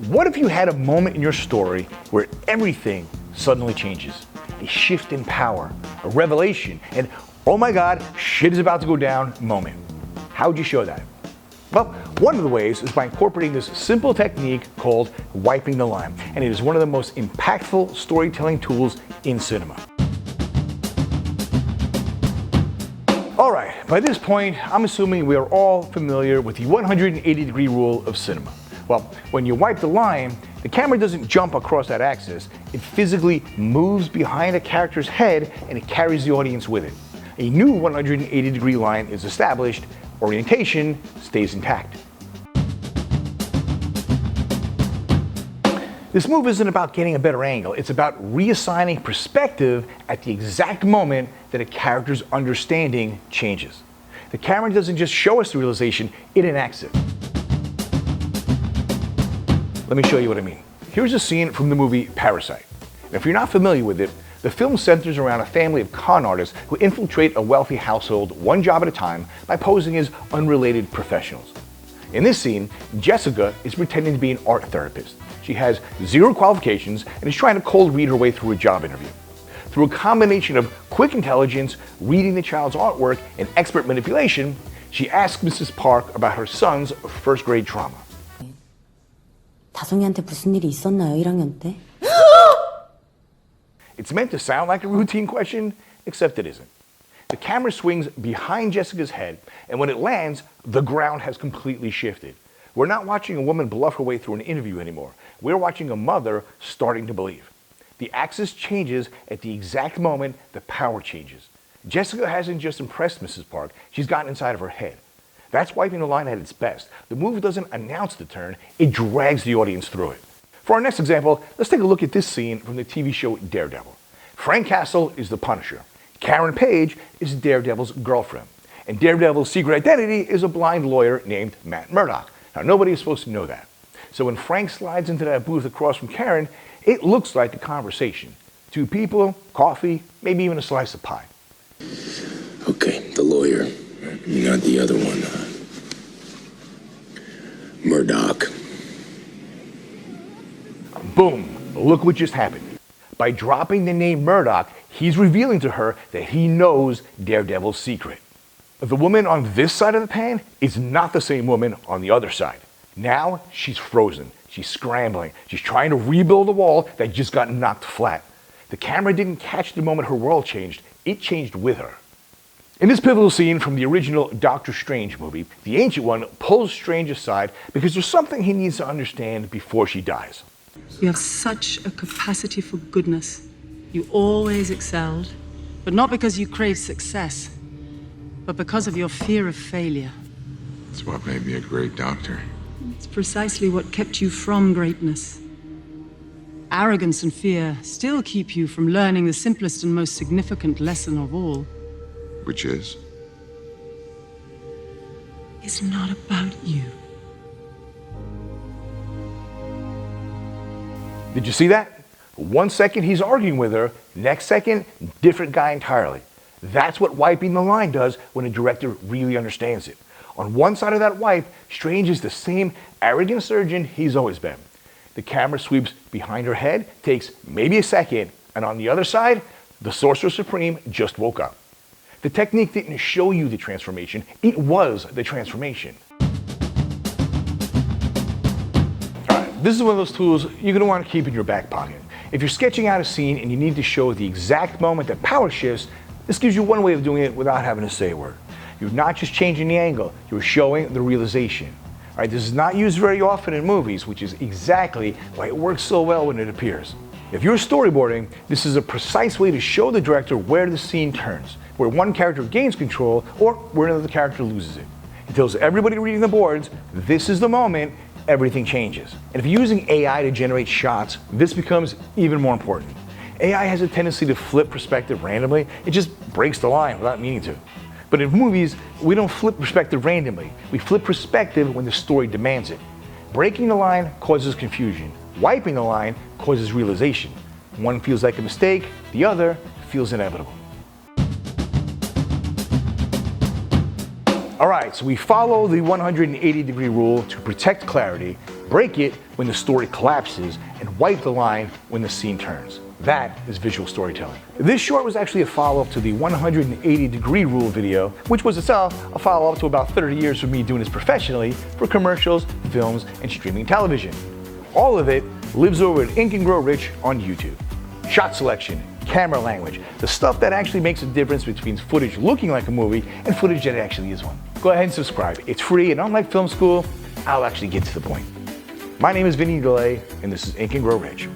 What if you had a moment in your story where everything suddenly changes? A shift in power, a revelation, and oh my God, shit is about to go down moment. How would you show that? Well, one of the ways is by incorporating this simple technique called wiping the line, and it is one of the most impactful storytelling tools in cinema. All right, by this point, I'm assuming we are all familiar with the 180-degree rule of cinema. Well, when you wipe the line, the camera doesn't jump across that axis. It physically moves behind a character's head and it carries the audience with it. A new 180-degree line is established. Orientation stays intact. This move isn't about getting a better angle. It's about reassigning perspective at the exact moment that a character's understanding changes. The camera doesn't just show us the realization, it enacts it. Let me show you what I mean. Here's a scene from the movie Parasite. And if you're not familiar with it, the film centers around a family of con artists who infiltrate a wealthy household one job at a time by posing as unrelated professionals. In this scene, Jessica is pretending to be an art therapist. She has zero qualifications and is trying to cold read her way through a job interview. Through a combination of quick intelligence, reading the child's artwork, and expert manipulation, she asks Mrs. Park about her son's first grade trauma. 다송이한테 무슨 일이 있었나요, 1학년 때? It's meant to sound like a routine question, except it isn't. The camera swings behind Jessica's head, and when it lands, the ground has completely shifted. We're not watching a woman bluff her way through an interview anymore. We're watching a mother starting to believe. The axis changes at the exact moment the power changes. Jessica hasn't just impressed Mrs. Park, she's gotten inside of her head. That's wiping the line at its best. The move doesn't announce the turn, it drags the audience through it. For our next example, let's take a look at this scene from the TV show Daredevil. Frank Castle is the Punisher. Karen Page is Daredevil's girlfriend. And Daredevil's secret identity is a blind lawyer named Matt Murdock. Now, nobody is supposed to know that. So when Frank slides into that booth across from Karen, it looks like a conversation. Two people, coffee, maybe even a slice of pie. Okay, the lawyer, not the other one. Murdoch. Boom, look what just happened. By dropping the name Murdoch, he's revealing to her that he knows Daredevil's secret. The woman on this side of the pan is not the same woman on the other side. Now she's frozen, she's scrambling, she's trying to rebuild a wall that just got knocked flat. The camera didn't catch the moment her world changed, it changed with her. In this pivotal scene from the original Doctor Strange movie, the Ancient One pulls Strange aside because there's something he needs to understand before she dies. You have such a capacity for goodness. You always excelled, but not because you craved success, but because of your fear of failure. It's what made me a great doctor. It's precisely what kept you from greatness. Arrogance and fear still keep you from learning the simplest and most significant lesson of all. Which is? It's not about you. Did you see that? 1 second he's arguing with her, next second, different guy entirely. That's what wiping the line does when a director really understands it. On one side of that wipe, Strange is the same arrogant surgeon he's always been. The camera sweeps behind her head, takes maybe a second, and on the other side, the Sorcerer Supreme just woke up. The technique didn't show you the transformation, it was the transformation. This is one of those tools you're going to want to keep in your back pocket. If you're sketching out a scene and you need to show the exact moment that power shifts, this gives you one way of doing it without having to say a word. You're not just changing the angle, you're showing the realization. All right, this is not used very often in movies, which is exactly why it works so well when it appears. If you're storyboarding, this is a precise way to show the director where the scene turns, where one character gains control or where another character loses it. It tells everybody reading the boards, this is the moment everything changes. And if you're using AI to generate shots, this becomes even more important. AI has a tendency to flip perspective randomly. It just breaks the line without meaning to. But in movies, we don't flip perspective randomly. We flip perspective when the story demands it. Breaking the line causes confusion. Wiping the line causes realization. One feels like a mistake, the other feels inevitable. All right, so we follow the 180-degree rule to protect clarity. break it when the story collapses, and wipe the line when the scene turns. That is visual storytelling. This short was actually a follow-up to the 180-degree rule video, which was itself a follow-up to about 30 years of me doing this professionally for commercials, films, and streaming television. All of it lives over at Ink and Grow Rich on YouTube. Shot selection, camera language, the stuff that actually makes a difference between footage looking like a movie and footage that actually is one. Go ahead and subscribe. It's free, and unlike film school, I'll actually get to the point. My name is Vinny DeLay, and this is Ink and Grow Rich.